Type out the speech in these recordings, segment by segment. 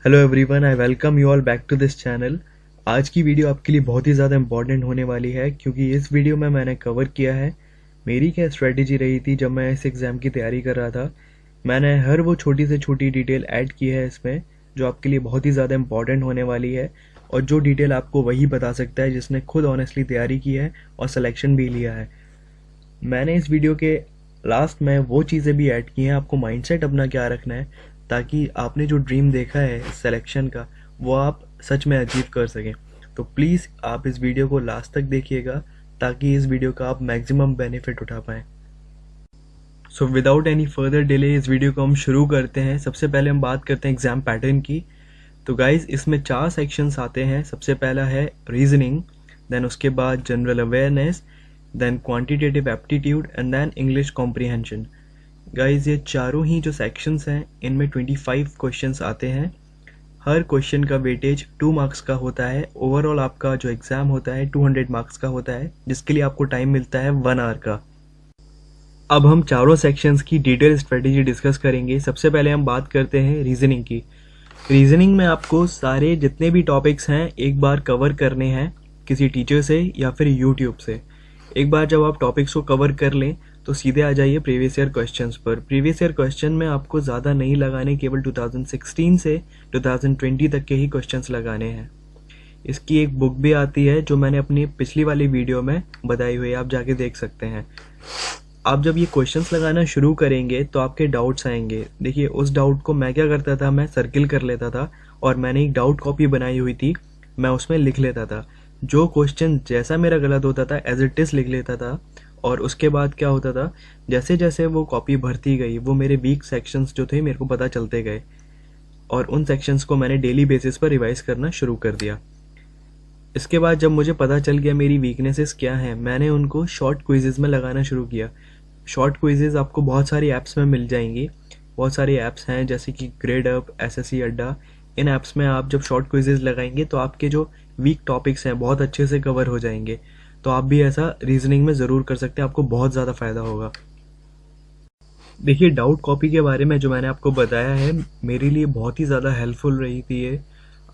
Hello everyone, I welcome you all back to this channel. आज की video आपके लिए बहुत ही ज़्यादा इंपॉर्टेंट होने वाली है क्योंकि इस वीडियो में मैंने कवर किया है मेरी क्या स्ट्रेटेजी रही थी जब मैं इस एग्ज़ाम की तैयारी कर रहा था। मैंने हर वो छोटी से छोटी डिटेल ऐड की है इसमें जो आपके लिए बहुत ही ज़्यादा इंपॉर्टेंट होने वाली है और जो डिटेल आपको वही बता सकता है जिसने खुद ऑनेस्टली तैयारी की है और सिलेक्शन भी लिया है। मैंने इस वीडियो के लास्ट में वो चीज़ें भी ऐड की हैं आपको माइंडसेट अपना क्या रखना है ताकि आपने जो ड्रीम देखा है सिलेक्शन का वो आप सच में अचीव कर सकें। तो प्लीज़ आप इस वीडियो को लास्ट तक देखिएगा ताकि इस वीडियो का आप मैक्सिमम बेनिफिट उठा पाएँ। So without any further delay इस वीडियो को हम शुरू करते हैं। सबसे पहले हम बात करते हैं एग्ज़ाम पैटर्न की। तो गाइज इसमें 4 सेक्शंस आते हैं। सबसे पहला है रीजनिंग, देन उसके बाद general awareness, then quantitative aptitude and then English comprehension. Guys ये चारों ही जो सेक्शंस हैं इनमें 25 क्वेश्चंस आते हैं। हर क्वेश्चन का वेटेज 2 मार्क्स का होता है। ओवरऑल आपका जो एग्ज़ाम होता है 200 मार्क्स का होता है जिसके लिए आपको टाइम मिलता है 1 आवर का। अब हम चारों सेक्शंस की डिटेल स्ट्रेटेजी डिस्कस करेंगे। सबसे पहले हम बात करते हैं रीजनिंग की। रीजनिंग में आपको सारे जितने भी टॉपिक्स हैं एक बार कवर करने हैं किसी टीचर से या फिर यूट्यूब से। एक बार जब आप टॉपिक्स को कवर कर लें तो सीधे आ जाइए प्रीवियस ईयर क्वेश्चंस पर। प्रीवियस ईयर क्वेश्चन में आपको ज़्यादा नहीं लगाने, केवल 2016 से 2020 तक के ही क्वेश्चंस लगाने हैं। इसकी एक बुक भी आती है जो मैंने अपनी पिछली वाली वीडियो में बताई हुई है, आप जाके देख सकते हैं। आप जब ये क्वेश्चंस लगाना शुरू करेंगे तो आपके डाउट्स आएंगे। देखिए उस डाउट को मैं क्या करता था, मैं सर्किल कर लेता था और मैंने एक डाउट कॉपी बनाई हुई थी, मैं उसमें लिख लेता था। जो क्वेश्चन जैसा मेरा गलत होता था एज इट इज़ लिख लेता था और उसके बाद क्या होता था, जैसे जैसे वो कॉपी भरती गई वो मेरे वीक सेक्शंस जो थे मेरे को पता चलते गए और उन सेक्शंस को मैंने डेली बेसिस पर रिवाइज करना शुरू कर दिया। इसके बाद जब मुझे पता चल गया मेरी वीकनेसेस क्या हैं, मैंने उनको शॉर्ट क्विजेज़ में लगाना शुरू किया। शॉर्ट क्विजेज़ आपको बहुत सारी ऐप्स में मिल जाएंगी। बहुत सारी ऐप्स हैं जैसे कि ग्रेड अप, एसएससी अड्डा। इन ऐप्स में आप जब शॉर्ट क्विजेज़ लगाएंगे तो आपके जो वीक टॉपिक्स हैं बहुत अच्छे से कवर हो जाएंगे। तो आप भी ऐसा रीजनिंग में ज़रूर कर सकते हैं, आपको बहुत ज़्यादा फ़ायदा होगा। देखिए डाउट कॉपी के बारे में जो मैंने आपको बताया है मेरे लिए बहुत ही ज़्यादा हेल्पफुल रही थी ये।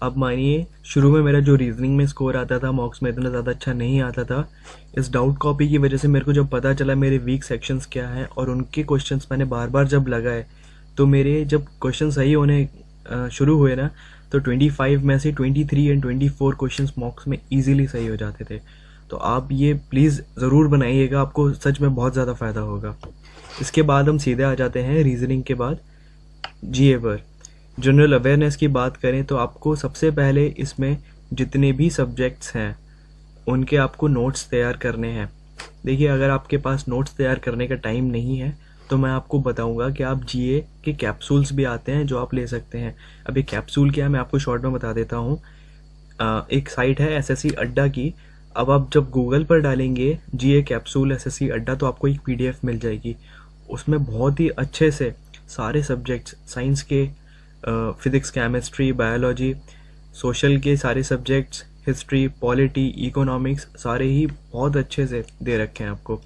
अब मानिए शुरू में मेरा जो रीजनिंग में स्कोर आता था मॉक्स में इतना ज़्यादा अच्छा नहीं आता था। इस डाउट कॉपी की वजह से मेरे को जब पता चला मेरे वीक सेक्शंस क्या हैं और उनके क्वेश्चंस मैंने बार बार जब लगाए तो मेरे जब क्वेश्चन सही होने शुरू हुए ना तो 25 में से 23 एंड 24 क्वेश्चंस मॉक्स में ईजिली सही हो जाते थे। तो आप ये प्लीज़ ज़रूर बनाइएगा, आपको सच में बहुत ज़्यादा फ़ायदा होगा। इसके बाद हम सीधे आ जाते हैं रीजनिंग के बाद जीए पर। जनरल अवेयरनेस की बात करें तो आपको सबसे पहले इसमें जितने भी सब्जेक्ट्स हैं उनके आपको नोट्स तैयार करने हैं। देखिए अगर आपके पास नोट्स तैयार करने का टाइम नहीं है तो मैं आपको बताऊंगा कि आप जीए के कैप्सूल्स भी आते हैं जो आप ले सकते हैं। अब ये कैप्सूल क्या है मैं आपको शॉर्ट में बता देता हूँ। एक साइट है एसएससी अड्डा की। अब आप जब गूगल पर डालेंगे जीए कैप्सूल एसएससी अड्डा तो आपको एक पीडीएफ मिल जाएगी। उसमें बहुत ही अच्छे से सारे सब्जेक्ट्स, साइंस के, फिज़िक्स, केमिस्ट्री, बायोलॉजी, सोशल के सारे सब्जेक्ट्स, हिस्ट्री, पॉलिटी, इकोनॉमिक्स, सारे ही बहुत अच्छे से दे रखे हैं आपको।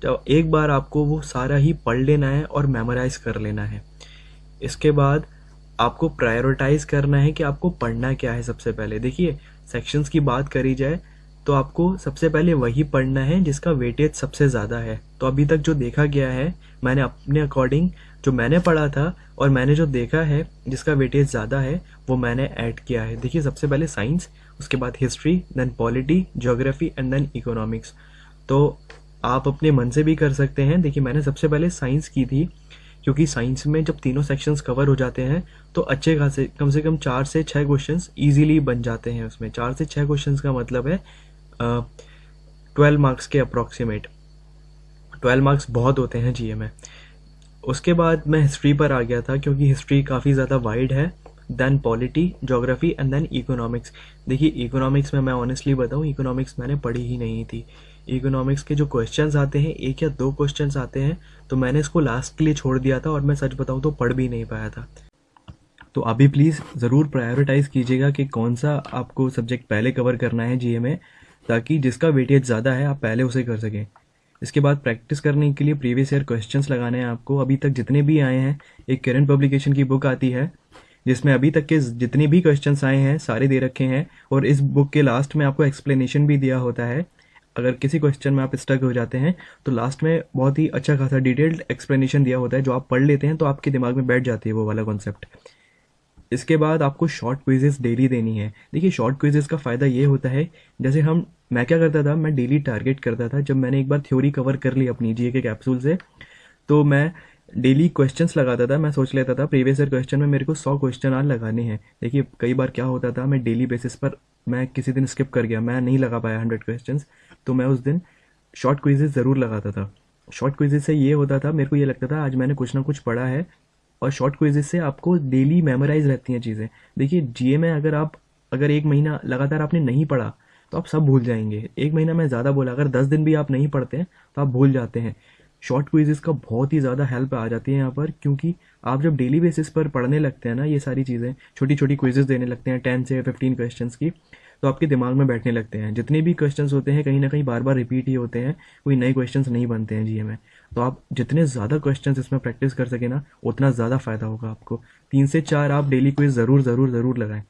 जब एक बार आपको वो सारा ही पढ़ लेना है और मेमोराइज़ कर लेना है। इसके बाद आपको प्रायोरिटाइज करना है कि आपको पढ़ना क्या है। सबसे पहले देखिए सेक्शंस की बात करी जाए तो आपको सबसे पहले वही पढ़ना है जिसका वेटेज सबसे ज़्यादा है। तो अभी तक जो देखा गया है मैंने अपने अकॉर्डिंग जो मैंने पढ़ा था और मैंने जो देखा है जिसका वेटेज ज़्यादा है वो मैंने ऐड किया है। देखिए सबसे पहले साइंस, उसके बाद history, then polity, geography and then economics. तो आप अपने मन से भी कर सकते हैं। देखिए मैंने सबसे पहले साइंस की थी क्योंकि साइंस में जब तीनों सेक्शंस कवर हो जाते हैं तो अच्छे खासे कम से कम 4 से 6 क्वेश्चंस ईजिली बन जाते हैं। उसमें 4 से 6 क्वेश्चंस का मतलब है 12 मार्क्स के अप्रॉक्सीमेट। 12 मार्क्स बहुत होते हैं जीए में। उसके बाद मैं हिस्ट्री पर आ गया था क्योंकि हिस्ट्री काफ़ी ज़्यादा वाइड है। Then polity, geography and then economics. देखिए इकोनॉमिक्स में मैं ऑनेस्टली बताऊँ, इकोनॉमिक्स मैंने पढ़ी ही नहीं थी। इकोनॉमिक्स के जो क्वेश्चंस आते हैं 1 या 2 क्वेश्चंस आते हैं तो मैंने इसको लास्ट के लिए छोड़ दिया था और मैं सच बताऊँ तो पढ़ भी नहीं पाया था। तो अभी प्लीज़ ज़रूर प्रायोरिटाइज़ कीजिएगा कि कौन सा आपको सब्जेक्ट पहले कवर करना है जीए में, ताकि जिसका वेटेज ज़्यादा है आप पहले उसे कर सकें। इसके बाद प्रैक्टिस करने के लिए प्रीवियस ईयर क्वेश्चंस लगाने हैं आपको। अभी तक जितने भी आए हैं, एक करंट पब्लिकेशन की बुक आती है जिसमें अभी तक के जितने भी क्वेश्चंस आए हैं सारे दे रखे हैं, और इस बुक के लास्ट में आपको एक्सप्लेनेशन भी दिया होता है। अगर किसी क्वेश्चन में आप स्टक हो जाते हैं तो लास्ट में बहुत ही अच्छा खासा डिटेल्ड एक्सप्लेनेशन दिया होता है, जो आप पढ़ लेते हैं तो आपके दिमाग में बैठ जाती है वो वाला कॉन्सेप्ट। इसके बाद आपको शॉर्ट क्विजेस डेली देनी है। देखिए शॉर्ट क्विजेस का फ़ायदा ये होता है, जैसे मैं क्या करता था, मैं डेली टारगेट करता था। जब मैंने एक बार थ्योरी कवर कर ली अपनी जीए के कैप्सूल से, तो मैं डेली क्वेश्चंस लगाता था। मैं सोच लेता था प्रीवियस ईयर क्वेश्चन में मेरे को 100 क्वेश्चन आज लगाने हैं। देखिए कई बार क्या होता था, मैं डेली बेसिस पर मैं किसी दिन स्किप कर गया, मैं नहीं लगा पाया 100 क्वेश्चंस, तो मैं उस दिन शॉर्ट क्विजेस ज़रूर लगाता था। शॉर्ट क्विजेस से ये होता था, मेरे को ये लगता था आज मैंने कुछ ना कुछ पढ़ा है, और शॉर्ट क्विजेस से आपको डेली मेमोराइज रहती हैं चीज़ें। देखिए जीए में अगर एक महीना लगातार आपने नहीं पढ़ा तो आप सब भूल जाएंगे। एक महीना मैं ज़्यादा बोला, अगर 10 दिन भी आप नहीं पढ़ते हैं तो आप भूल जाते हैं। शॉर्ट क्विजेस का बहुत ही ज़्यादा हेल्प आ जाती है यहाँ पर, क्योंकि आप जब डेली बेसिस पर पढ़ने लगते हैं ना, ये सारी चीज़ें छोटी छोटी क्विजेस देने लगते हैं 10 से 15 क्वेश्चंस की, तो आपके दिमाग में बैठने लगते हैं। जितने भी क्वेश्चंस होते हैं कहीं ना कहीं बार बार रिपीट ही होते हैं, कोई नए क्वेश्चंस नहीं बनते हैं जीए में। तो आप जितने ज़्यादा क्वेश्चंस इसमें प्रैक्टिस कर सके ना, उतना ज़्यादा फ़ायदा होगा आपको। 3 से 4 आप डेली क्विज ज़रूर ज़रूर ज़रूर लगाएं।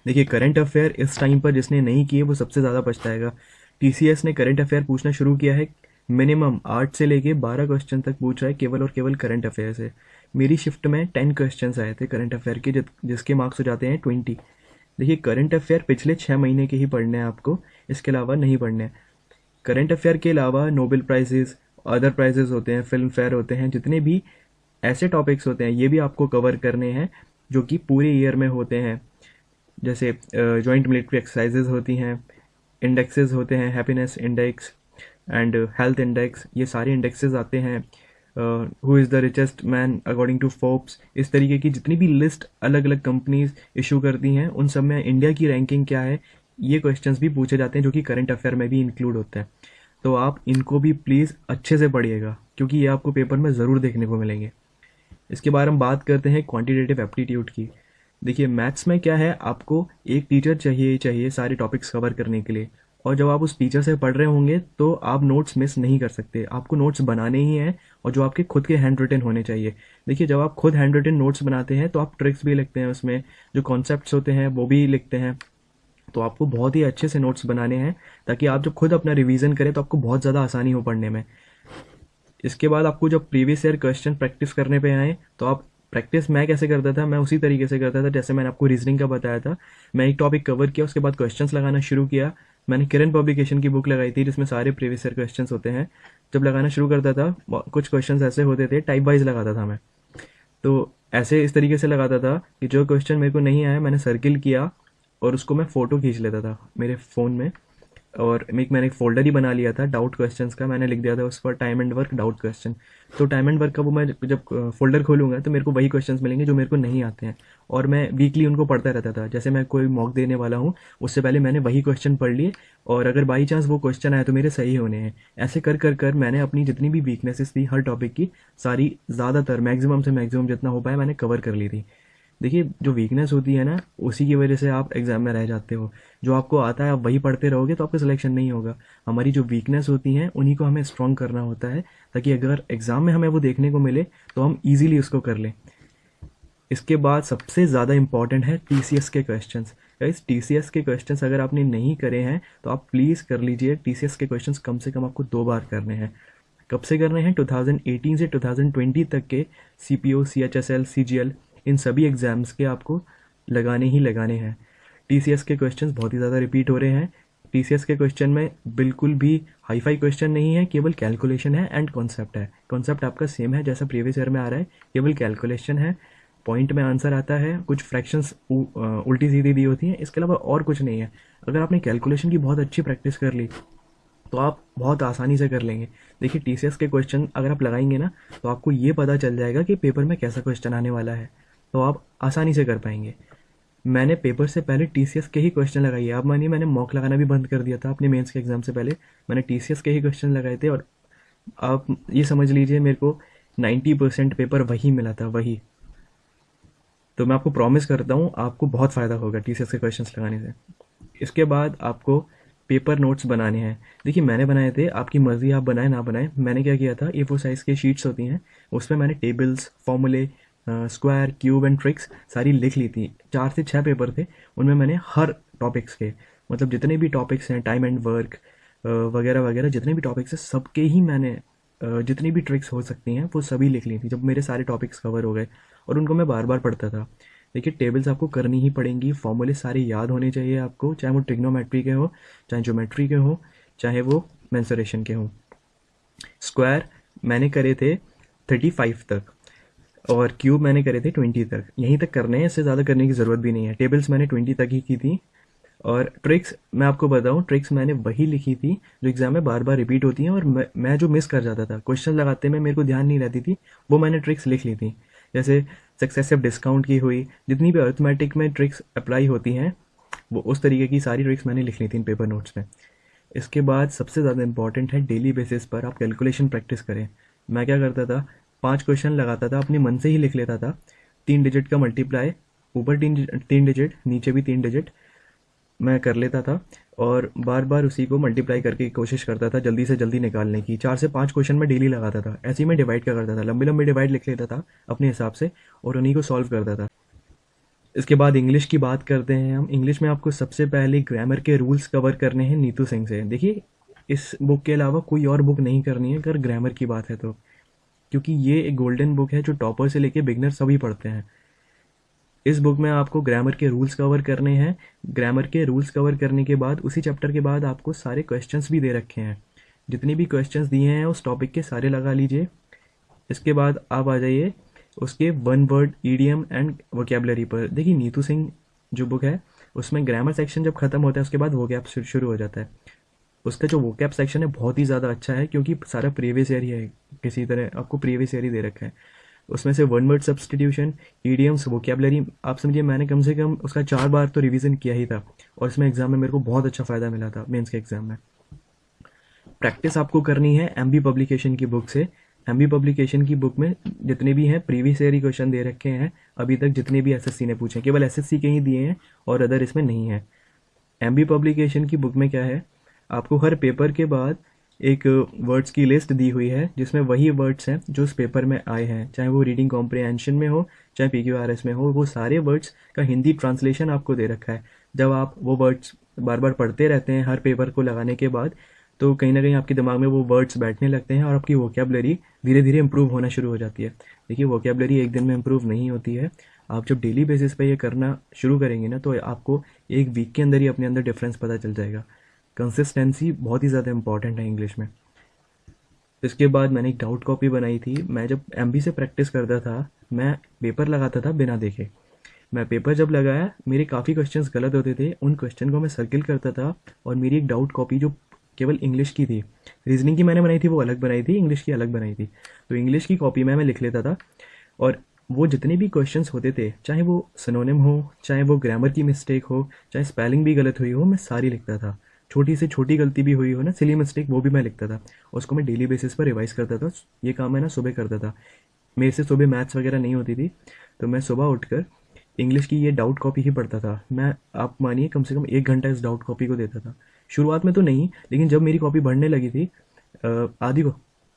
देखिए करंट अफेयर इस टाइम पर जिसने नहीं किए वो सबसे ज़्यादा पछताएगा। टीसीएस ने करंट अफेयर पूछना शुरू किया है, मिनिमम 8 से लेके 12 क्वेश्चन तक पूछ रहा है केवल और केवल करंट अफेयर से। मेरी शिफ्ट में 10 क्वेश्चंस आए थे करंट अफेयर के, जिसके मार्क्स हो जाते हैं 20। देखिए करंट अफेयर पिछले 6 महीने के ही पढ़ने हैं आपको, इसके अलावा नहीं पढ़ने हैं। करंट अफेयर के अलावा नोबेल प्राइजेस, अदर प्राइजेस होते हैं, फिल्म फेयर होते हैं, जितने भी ऐसे टॉपिक्स होते हैं ये भी आपको कवर करने हैं जो कि पूरे ईयर में होते हैं। जैसे जॉइंट मिलिट्री एक्सरसाइजेज होती हैं, इंडेक्सेस होते हैं, happiness index and health index, ये सारे इंडेक्सेस आते हैं। Who is the richest man according to Forbes, इस तरीके की जितनी भी लिस्ट अलग अलग कंपनीज इशू करती हैं, उन सब में इंडिया की रैंकिंग क्या है, ये क्वेश्चंस भी पूछे जाते हैं, जो कि करंट अफेयर में भी इंक्लूड होता है। तो आप इनको भी प्लीज़ अच्छे से पढ़िएगा, क्योंकि ये आपको पेपर में ज़रूर देखने को मिलेंगे। इसके बाद हम बात करते हैं क्वांटिटेटिव एप्टीट्यूड की। देखिए मैथ्स में क्या है, आपको एक टीचर चाहिए ही चाहिए सारे टॉपिक्स कवर करने के लिए, और जब आप उस टीचर से पढ़ रहे होंगे तो आप नोट्स मिस नहीं कर सकते, आपको नोट्स बनाने ही हैं, और जो आपके खुद के हैंड रिटन होने चाहिए। देखिए जब आप खुद हैंड रिटन नोट्स बनाते हैं तो आप ट्रिक्स भी लिखते हैं, उसमें जो कॉन्सेप्ट्स होते हैं वो भी लिखते हैं, तो आपको बहुत ही अच्छे से नोट्स बनाने हैं, ताकि आप जब खुद अपना रिवीजन करें तो आपको बहुत ज़्यादा आसानी हो पढ़ने में। इसके बाद आपको जब प्रीवियस ईयर क्वेश्चन प्रैक्टिस करने पे आए तो आप प्रैक्टिस मैं कैसे करता था, मैं उसी तरीके से करता था जैसे मैंने आपको रीजनिंग का बताया था। मैं एक टॉपिक कवर किया, उसके बाद क्वेश्चंस लगाना शुरू किया। मैंने किरण पब्लिकेशन की बुक लगाई थी जिसमें सारे प्रीवियस ईयर क्वेश्चंस होते हैं। जब लगाना शुरू करता था कुछ क्वेश्चंस ऐसे होते थे, टाइप वाइज लगाता था मैं, तो ऐसे इस तरीके से लगाता था कि जो क्वेश्चन मेरे को नहीं आया मैंने सर्किल किया और उसको मैं फ़ोटो खींच लेता था मेरे फ़ोन में, और मैंने एक फ़ोल्डर ही बना लिया था डाउट क्वेश्चंस का। मैंने लिख दिया था उस पर time and work doubt question. तो टाइम एंड वर्क का वो मैं जब फोल्डर खोलूँगा तो मेरे को वही क्वेश्चंस मिलेंगे जो मेरे को नहीं आते हैं, और मैं वीकली उनको पढ़ता रहता था। जैसे मैं कोई मॉक देने वाला हूँ उससे पहले मैंने वही क्वेश्चन पढ़ लिए, और अगर बाई चांस वो क्वेश्चन आए तो मेरे सही होने हैं। ऐसे कर कर कर मैंने अपनी जितनी भी वीकनेसेस थी हर टॉपिक की, सारी ज़्यादातर मैक्सिमम से मैक्सिमम जितना हो पाया मैंने कवर कर ली थी। देखिए जो वीकनेस होती है ना, उसी की वजह से आप एग्ज़ाम में रह जाते हो। जो आपको आता है आप वही पढ़ते रहोगे तो आपका सिलेक्शन नहीं होगा। हमारी जो वीकनेस होती हैं उन्हीं को हमें स्ट्रॉन्ग करना होता है, ताकि अगर एग्ज़ाम में हमें वो देखने को मिले तो हम ईजिली उसको कर लें। इसके बाद सबसे ज़्यादा इंपॉर्टेंट है टीसीएस के क्वेश्चंस। गाइस टीसीएस के क्वेश्चंस अगर आपने नहीं करे हैं तो आप प्लीज़ कर लीजिए। टीसीएस के क्वेश्चंस कम से कम आपको 2 बार करने हैं। कब से करने हैं? 2018 से 2020 तक के सीपीओ, सीएचएसएल, सीजीएल, इन सभी एग्ज़ाम्स के आपको लगाने ही लगाने हैं। टीसीएस के क्वेश्चंस बहुत ही ज़्यादा रिपीट हो रहे हैं। टीसीएस के क्वेश्चन में बिल्कुल भी हाई फाई क्वेश्चन नहीं है, केवल कैलकुलेशन है एंड कॉन्सेप्ट है। कॉन्सेप्ट आपका सेम है जैसा प्रीवियस ईयर में आ रहा है, केवल कैलकुलेशन है, पॉइंट में आंसर आता है, कुछ फ्रैक्शंस उल्टी सीधी दी होती हैं, इसके अलावा और कुछ नहीं है। अगर आपने कैलकुलेशन की बहुत अच्छी प्रैक्टिस कर ली तो आप बहुत आसानी से कर लेंगे। देखिए टीसीएस के क्वेश्चन अगर आप लगाएंगे ना तो आपको ये पता चल जाएगा कि पेपर में कैसा क्वेश्चन आने वाला है, तो आप आसानी से कर पाएंगे। मैंने पेपर से पहले टीसीएस के ही क्वेश्चन लगाए। आप मानिए मैंने मॉक लगाना भी बंद कर दिया था अपने मेंस के एग्ज़ाम से पहले। मैंने टीसीएस के ही क्वेश्चन लगाए थे, और आप ये समझ लीजिए मेरे को 90% पेपर वही मिला था, वही। तो मैं आपको प्रॉमिस करता हूँ आपको बहुत फ़ायदा होगा टीसीएस के क्वेश्चंस लगाने से। इसके बाद आपको पेपर नोट्स बनाने हैं। देखिए मैंने बनाए थे, आपकी मर्ज़ी आप बनाए ना बनाए। मैंने क्या किया था, A4 साइज़ की शीट्स होती हैं, उसमें मैंने टेबल्स, फॉर्मूले, स्क्वायर, क्यूब एंड ट्रिक्स सारी लिख ली थी। 4 से 6 पेपर थे, उनमें मैंने हर टॉपिक्स के, मतलब जितने भी टॉपिक्स हैं, टाइम एंड वर्क वगैरह वगैरह, जितने भी टॉपिक्स हैं सबके ही मैंने जितनी भी ट्रिक्स हो सकती हैं वो सभी लिख ली थी जब मेरे सारे टॉपिक्स कवर हो गए। और उनको मैं बार बार पढ़ता था। देखिए, टेबल्स आपको करनी ही पड़ेंगी, फॉर्मूले सारे याद होने चाहिए आपको, चाहे वो ट्रिग्नोमेट्री के हो, चाहे ज्योमेट्री के हो, चाहे वो मेंसुरेशन के हो। स्क्वायर मैंने करे थे 35 तक, और क्यूब मैंने करे थे 20 तक। यहीं तक करने हैं, इससे ज़्यादा करने की ज़रूरत भी नहीं है। टेबल्स मैंने 20 तक ही की थी। और ट्रिक्स मैं आपको बताऊं, ट्रिक्स मैंने वही लिखी थी जो एग्जाम में बार बार रिपीट होती हैं, और मैं जो मिस कर जाता था क्वेश्चन लगाते में मेरे को ध्यान नहीं रहती थी, वो मैंने ट्रिक्स लिख ली थी। जैसे सक्सेसिव डिस्काउंट की हुई, जितनी भी अर्थमेटिक में ट्रिक्स अप्लाई होती हैं, वो उस तरीके की सारी ट्रिक्स मैंने लिख ली थी इन पेपर नोट्स में। इसके बाद सबसे ज़्यादा इंपॉर्टेंट है, डेली बेसिस पर आप कैलकुलेशन प्रैक्टिस करें। मैं क्या करता था, 5 क्वेश्चन लगाता था, अपने मन से ही लिख लेता था। 3 डिजिट का मल्टीप्लाई, ऊपर 3 डिजिट, नीचे भी 3 डिजिट मैं कर लेता था, और बार बार उसी को मल्टीप्लाई करके कोशिश करता था जल्दी से जल्दी निकालने की। 4 से 5 क्वेश्चन मैं डेली लगाता था। ऐसे ही मैं डिवाइड क्या करता था, लंबे लंबे डिवाइड लिख लेता था अपने हिसाब से, और उन्हीं को सॉल्व करता था। इसके बाद इंग्लिश की बात करते हैं हम। इंग्लिश में आपको सबसे पहले ग्रामर के रूल्स कवर करने हैं नीतू सिंह से। देखिए, इस बुक के अलावा कोई और बुक नहीं करनी है अगर ग्रामर की बात है तो, क्योंकि ये एक गोल्डन बुक है जो टॉपर से लेके बिगनर सभी पढ़ते हैं। इस बुक में आपको ग्रामर के रूल्स कवर करने हैं। ग्रामर के रूल्स कवर करने के बाद उसी चैप्टर के बाद आपको सारे क्वेश्चंस भी दे रखे हैं। जितनी भी क्वेश्चंस दिए हैं उस टॉपिक के सारे लगा लीजिए। इसके बाद आप आ जाइए उसके one word idiom and vocabulary पर। देखिए, नीतू सिंह जो बुक है उसमें ग्रामर सेक्शन जब खत्म होता है उसके बाद वोकैब शुरू हो जाता है। उसका जो वोकैब सेक्शन है बहुत ही ज़्यादा अच्छा है, क्योंकि सारा प्रीवियस ईयर ही है, किसी तरह आपको प्रीवियस ईयर ही दे रखा है। उसमें से one word substitution, idioms, vocabulary, आप समझिए मैंने कम से कम उसका 4 बार तो रिवीजन किया ही था, और इसमें एग्जाम में मेरे को बहुत अच्छा फ़ायदा मिला था मेंस के एग्जाम में। प्रैक्टिस आपको करनी है एमबी पब्लिकेशन की बुक से। एमबी पब्लिकेशन की बुक में जितने भी हैं प्रीवियस ईयर ही क्वेश्चन दे रखे हैं अभी तक, जितने भी एसएससी ने पूछे, केवल एसएससी के ही दिए हैं और अदर इसमें नहीं है। एमबी पब्लिकेशन की बुक में क्या है, आपको हर पेपर के बाद एक वर्ड्स की लिस्ट दी हुई है, जिसमें वही वर्ड्स हैं जो उस पेपर में आए हैं, चाहे वो रीडिंग कॉम्प्रिहेंशन में हो, चाहे पीक्यूआरएस में हो। वो सारे वर्ड्स का हिंदी ट्रांसलेशन आपको दे रखा है। जब आप वो वर्ड्स बार बार पढ़ते रहते हैं हर पेपर को लगाने के बाद, तो कहीं ना कहीं आपके दिमाग में वो वर्ड्स बैठने लगते हैं और आपकी वोकेबलरी धीरे धीरे इंप्रूव होना शुरू हो जाती है। देखिए, वोकेबलरी एक दिन में इंप्रूव नहीं होती है। आप जब डेली बेसिस पे ये करना शुरू करेंगे ना, तो आपको एक वीक के अंदर ही अपने अंदर डिफरेंस पता चल जाएगा। कंसिस्टेंसी बहुत ही ज़्यादा इंपॉर्टेंट है इंग्लिश में। इसके बाद मैंने एक डाउट कॉपी बनाई थी। मैं जब एमबी से प्रैक्टिस करता था, मैं पेपर लगाता था बिना देखे। मैं पेपर जब लगाया, मेरे काफ़ी क्वेश्चंस गलत होते थे, उन क्वेश्चन को मैं सर्किल करता था, और मेरी एक डाउट कॉपी जो केवल इंग्लिश की थी, रीजनिंग की मैंने बनाई थी वो अलग बनाई थी, इंग्लिश की अलग बनाई थी, तो इंग्लिश की कॉपी में मैं लिख लेता था। और वो जितने भी क्वेश्चंस होते थे, चाहे वो सिनोनिम हो, चाहे वो ग्रामर की मिस्टेक हो, चाहे स्पेलिंग भी गलत हुई हो, मैं सारी लिखता था। छोटी से छोटी गलती भी हुई हो ना, सिली मिस्टेक, वो भी मैं लिखता था। उसको मैं डेली बेसिस पर रिवाइज करता था। ये काम मैं ना सुबह करता था। मेरे से सुबह मैथ्स वगैरह नहीं होती थी, तो मैं सुबह उठकर इंग्लिश की ये डाउट कॉपी ही पढ़ता था। मैं, आप मानिए, कम से कम 1 घंटा इस डाउट कॉपी को देता था। शुरुआत में तो नहीं, लेकिन जब मेरी कॉपी बढ़ने लगी थी,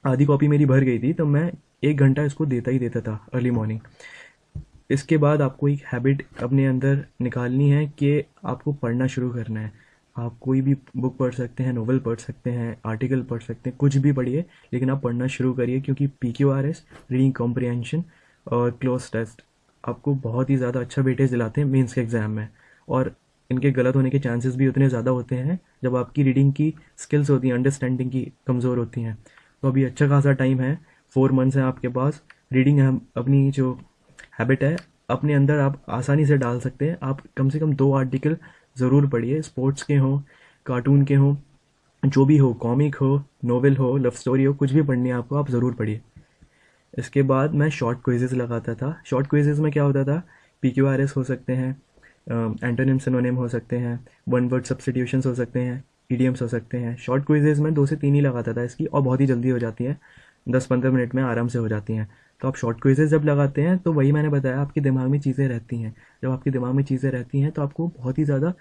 आधी कॉपी मेरी भर गई थी, तो मैं 1 घंटा इसको देता ही देता था अर्ली मॉर्निंग। इसके बाद आपको एक हैबिट अपने अंदर निकालनी है कि आपको पढ़ना शुरू करना है। आप कोई भी बुक पढ़ सकते हैं, नोवेल पढ़ सकते हैं, आर्टिकल पढ़ सकते हैं, कुछ भी पढ़िए, लेकिन आप पढ़ना शुरू करिए, क्योंकि पीक्यूआरएस, रीडिंग कॉम्प्रिहेंशन और क्लोज टेस्ट आपको बहुत ही ज़्यादा अच्छा वेटेज दिलाते हैं मेंस के एग्ज़ाम में। और इनके गलत होने के चांसेस भी उतने ज़्यादा होते हैं जब आपकी रीडिंग की स्किल्स होती हैं, अंडरस्टैंडिंग की कमज़ोर होती हैं। तो अभी अच्छा खासा टाइम है, 4 मंथ्स हैं आपके पास। रीडिंग अपनी जो हैबिट है अपने अंदर आप आसानी से डाल सकते हैं। आप कम से कम 2 आर्टिकल ज़रूर पढ़िए, स्पोर्ट्स के हों, कार्टून के हों, जो भी हो, कॉमिक हो, नोवेल हो, लव स्टोरी हो, कुछ भी पढ़नी है आपको, आप ज़रूर पढ़िए। इसके बाद मैं शॉर्ट क्विजेस लगाता था। शॉर्ट क्विजेस में क्या होता था, पीक्यूआरएस हो सकते हैं, एंटोनिम सिनोनिम हो सकते हैं, वन वर्ड सब्स्टिट्यूशंस हो सकते हैं, ईडियम्स हो सकते हैं। शॉर्ट क्विजेस में 2 से 3 ही लगाता था इसकी, और बहुत ही जल्दी हो जाती हैं, 10-15 मिनट में आराम से हो जाती हैं। तो आप शॉर्ट क्विजेस जब लगाते हैं तो वही मैंने बताया, आपके दिमाग में चीज़ें रहती हैं। जब आपके दिमाग में चीज़ें रहती हैं तो आपको बहुत ही ज़्यादा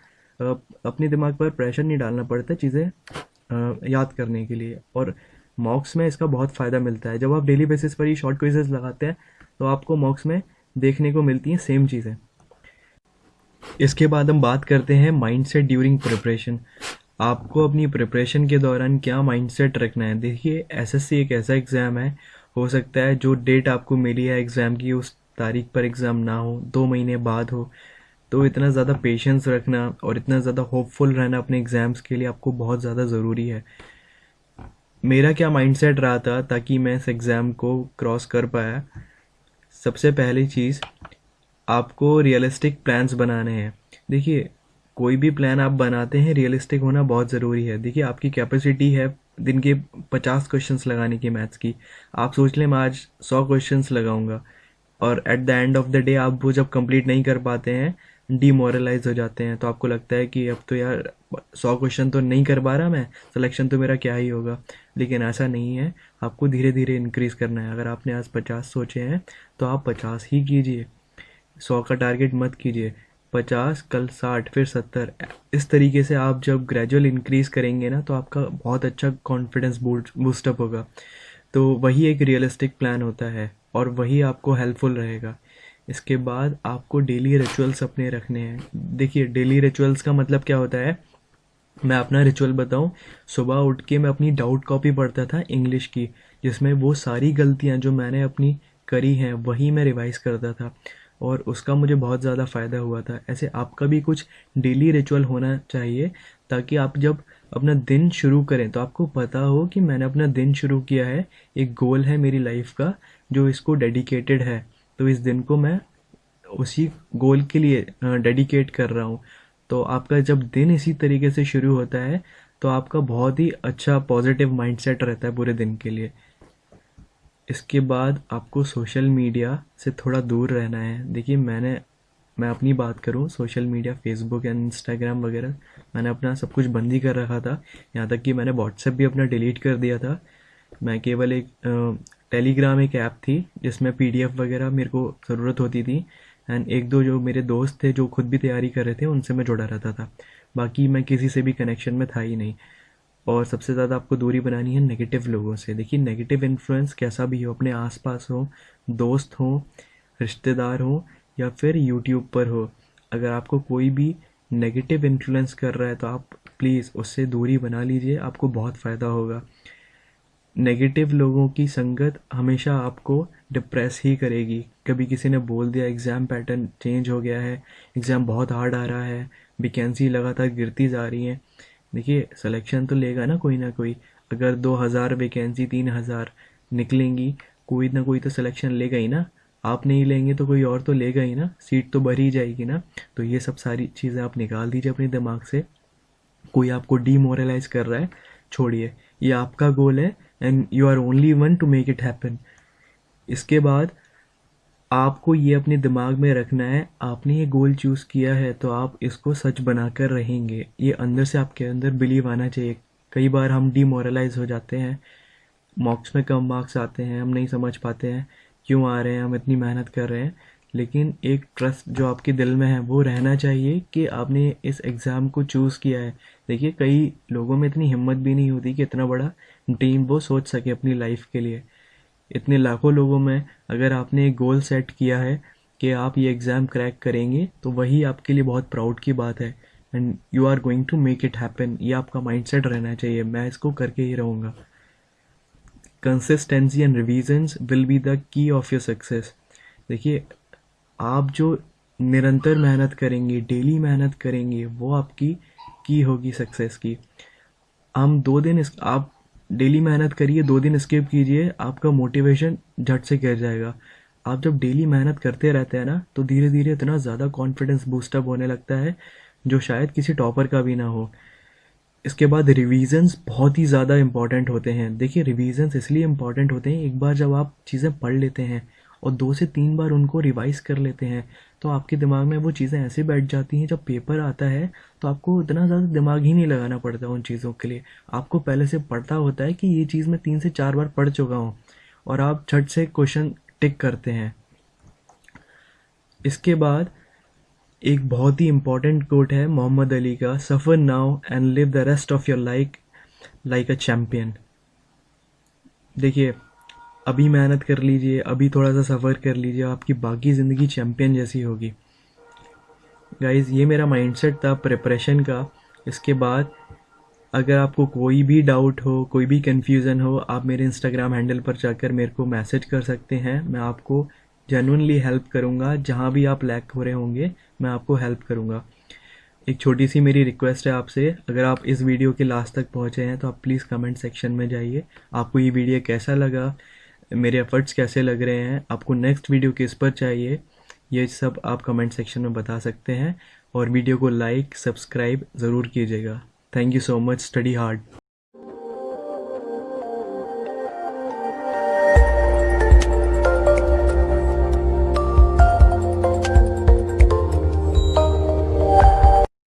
अपने दिमाग पर प्रेशर नहीं डालना पड़ता चीज़ें याद करने के लिए, और मॉक्स में इसका बहुत फ़ायदा मिलता है। जब आप डेली बेसिस पर ही शॉर्ट क्विजेस लगाते हैं तो आपको मॉक्स में देखने को मिलती हैं सेम चीज़ें। इसके बाद हम बात करते हैं माइंडसेट ड्यूरिंग प्रिपरेशन। आपको अपनी प्रिपरेशन के दौरान क्या माइंडसेट रखना है। देखिए एसएससी एक ऐसा एग्ज़ाम है, हो सकता है जो डेट आपको मिली है एग्ज़ाम की उस तारीख पर एग्ज़ाम ना हो, 2 महीने बाद हो। तो इतना ज़्यादा पेशेंस रखना और इतना ज़्यादा होपफुल रहना अपने एग्ज़ाम्स के लिए आपको बहुत ज़्यादा ज़रूरी है। मेरा क्या माइंडसेट रहा था ताकि मैं इस एग्ज़ाम को क्रॉस कर पाया। सबसे पहली चीज़, आपको रियलिस्टिक प्लान्स बनाने हैं। देखिए कोई भी प्लान आप बनाते हैं रियलिस्टिक होना बहुत ज़रूरी है। देखिए आपकी कैपेसिटी है दिन के 50 क्वेश्चंस लगाने की मैथ्स की। आप सोच लें मैं आज 100 क्वेश्चंस लगाऊंगा और at the end of the day आप वो जब कंप्लीट नहीं कर पाते हैं, डीमोरलाइज हो जाते हैं, तो आपको लगता है कि अब तो यार 100 क्वेश्चन तो नहीं कर पा रहा मैं, सिलेक्शन तो मेरा क्या ही होगा। लेकिन ऐसा नहीं है, आपको धीरे धीरे इंक्रीज़ करना है। अगर आपने आज 50 सोचे हैं तो आप 50 ही कीजिए, 100 का टारगेट मत कीजिए। 50, कल 60, फिर 70। इस तरीके से आप जब ग्रेजुअल इंक्रीज़ करेंगे ना तो आपका बहुत अच्छा कॉन्फिडेंस बूस्टअप होगा। तो वही एक रियलिस्टिक प्लान होता है और वही आपको हेल्पफुल रहेगा। इसके बाद आपको डेली रिचुअल्स अपने रखने हैं। देखिए डेली रिचुअल्स का मतलब क्या होता है, मैं अपना रिचुअल बताऊं। सुबह उठ के मैं अपनी डाउट कॉपी पढ़ता था इंग्लिश की, जिसमें वो सारी गलतियां जो मैंने अपनी करी हैं वही मैं रिवाइज करता था और उसका मुझे बहुत ज़्यादा फ़ायदा हुआ था। ऐसे आपका भी कुछ डेली रिचुअल होना चाहिए ताकि आप जब अपना दिन शुरू करें तो आपको पता हो कि मैंने अपना दिन शुरू किया है, एक गोल है मेरी लाइफ का जो इसको डेडिकेटेड है, तो इस दिन को मैं उसी गोल के लिए डेडिकेट कर रहा हूँ। तो आपका जब दिन इसी तरीके से शुरू होता है तो आपका बहुत ही अच्छा पॉजिटिव माइंडसेट रहता है पूरे दिन के लिए। इसके बाद आपको सोशल मीडिया से थोड़ा दूर रहना है। देखिए मैं अपनी बात करूं, social media Facebook and Instagram वगैरह मैंने अपना सब कुछ बंद ही कर रखा था। यहाँ तक कि मैंने व्हाट्सएप भी अपना डिलीट कर दिया था। मैं केवल एक टेलीग्राम एक ऐप थी जिसमें पीडीएफ वगैरह मेरे को ज़रूरत होती थी, एंड एक दो जो मेरे दोस्त थे जो खुद भी तैयारी कर रहे थे उनसे मैं जुड़ा रहता था। बाकी मैं किसी से भी कनेक्शन में था ही नहीं। और सबसे ज़्यादा आपको दूरी बनानी है नेगेटिव लोगों से। देखिए नेगेटिव इन्फ्लुएंस कैसा भी हो, अपने आसपास हो, दोस्त हो, रिश्तेदार हो या फिर यूट्यूब पर हो, अगर आपको कोई भी नेगेटिव इन्फ्लुएंस कर रहा है तो आप प्लीज़ उससे दूरी बना लीजिए, आपको बहुत फ़ायदा होगा। नेगेटिव लोगों की संगत हमेशा आपको डिप्रेस ही करेगी। कभी किसी ने बोल दिया एग्ज़ाम पैटर्न चेंज हो गया है, एग्ज़ाम बहुत हार्ड आ रहा है, वैकेंसी लगातार गिरती जा रही है। देखिए सिलेक्शन तो लेगा ना कोई। अगर 2000 वैकेंसी 3000 निकलेंगी, कोई ना कोई तो सिलेक्शन लेगा ही ना। आप नहीं लेंगे तो कोई और तो लेगा ही ना, सीट तो भरी जाएगी ना। तो ये सब सारी चीज़ें आप निकाल दीजिए अपने दिमाग से। कोई आपको डीमोरलाइज कर रहा है, छोड़िए, ये आपका गोल है and you are only one to make it happen. इसके बाद आपको ये अपने दिमाग में रखना है, आपने ये गोल चूज़ किया है तो आप इसको सच बनाकर रहेंगे। ये अंदर से आपके अंदर बिलीव आना चाहिए। कई बार हम डीमोरलाइज हो जाते हैं, मॉक्स में कम मार्क्स आते हैं, हम नहीं समझ पाते हैं क्यों आ रहे हैं, हम इतनी मेहनत कर रहे हैं। लेकिन एक ट्रस्ट जो आपके दिल में है वो रहना चाहिए कि आपने इस एग्ज़ाम को चूज़ किया है। देखिए कई लोगों में इतनी हिम्मत भी नहीं होती कि इतना बड़ा ड्रीम वो सोच सके अपनी लाइफ के लिए। इतने लाखों लोगों में अगर आपने एक गोल सेट किया है कि आप ये एग्ज़ाम क्रैक करेंगे तो वही आपके लिए बहुत प्राउड की बात है and you are going to make it happen. ये आपका माइंडसेट रहना चाहिए, मैं इसको करके ही रहूँगा। Consistency and revisions will be the key of your success. देखिए आप जो निरंतर मेहनत करेंगे, डेली मेहनत करेंगे, वो आपकी की होगी सक्सेस की। हम 2 दिन आप डेली मेहनत करिए, 2 दिन स्किप कीजिए, आपका मोटिवेशन झट से गिर जाएगा। आप जब डेली मेहनत करते रहते हैं ना तो धीरे धीरे इतना ज़्यादा कॉन्फिडेंस बूस्टअप होने लगता है जो शायद किसी टॉपर का भी ना हो। इसके बाद रिवीजन्स बहुत ही ज़्यादा इम्पॉर्टेंट होते हैं। देखिए रिवीजन्स इसलिए इम्पॉर्टेंट होते हैं, एक बार जब आप चीज़ें पढ़ लेते हैं और 2 से 3 बार उनको रिवाइज कर लेते हैं तो आपके दिमाग में वो चीज़ें ऐसे बैठ जाती हैं, जब पेपर आता है तो आपको इतना ज़्यादा दिमाग ही नहीं लगाना पड़ता उन चीज़ों के लिए। आपको पहले से पता होता है कि ये चीज़ मैं 3 से 4 बार पढ़ चुका हूँ और आप झट से क्वेश्चन टिक करते हैं। इसके बाद एक बहुत ही इम्पॉर्टेंट कोट है मोहम्मद अली का, suffer now and live the rest of your life like a champion. देखिए अभी मेहनत कर लीजिए, अभी थोड़ा सा सफ़र कर लीजिए, आपकी बाकी ज़िंदगी चैम्पियन जैसी होगी। गाइज़, ये मेरा माइंडसेट था प्रिपरेशन का। इसके बाद अगर आपको कोई भी डाउट हो, कोई भी कन्फ्यूज़न हो, आप मेरे इंस्टाग्राम हैंडल पर जाकर मेरे को मैसेज कर सकते हैं। मैं आपको जेन्युइनली हेल्प करूँगा। जहाँ भी आप लैग हो रहे होंगे मैं आपको हेल्प करूँगा। एक छोटी सी मेरी रिक्वेस्ट है आपसे, अगर आप इस वीडियो के लास्ट तक पहुँचे हैं तो आप प्लीज़ कमेंट सेक्शन में जाइए, आपको ये वीडियो कैसा लगा, मेरे एफर्ट्स कैसे लग रहे हैं, आपको नेक्स्ट वीडियो किस पर चाहिए, ये सब आप कमेंट सेक्शन में बता सकते हैं। और वीडियो को लाइक सब्सक्राइब ज़रूर कीजिएगा। Thank you so much. Study hard.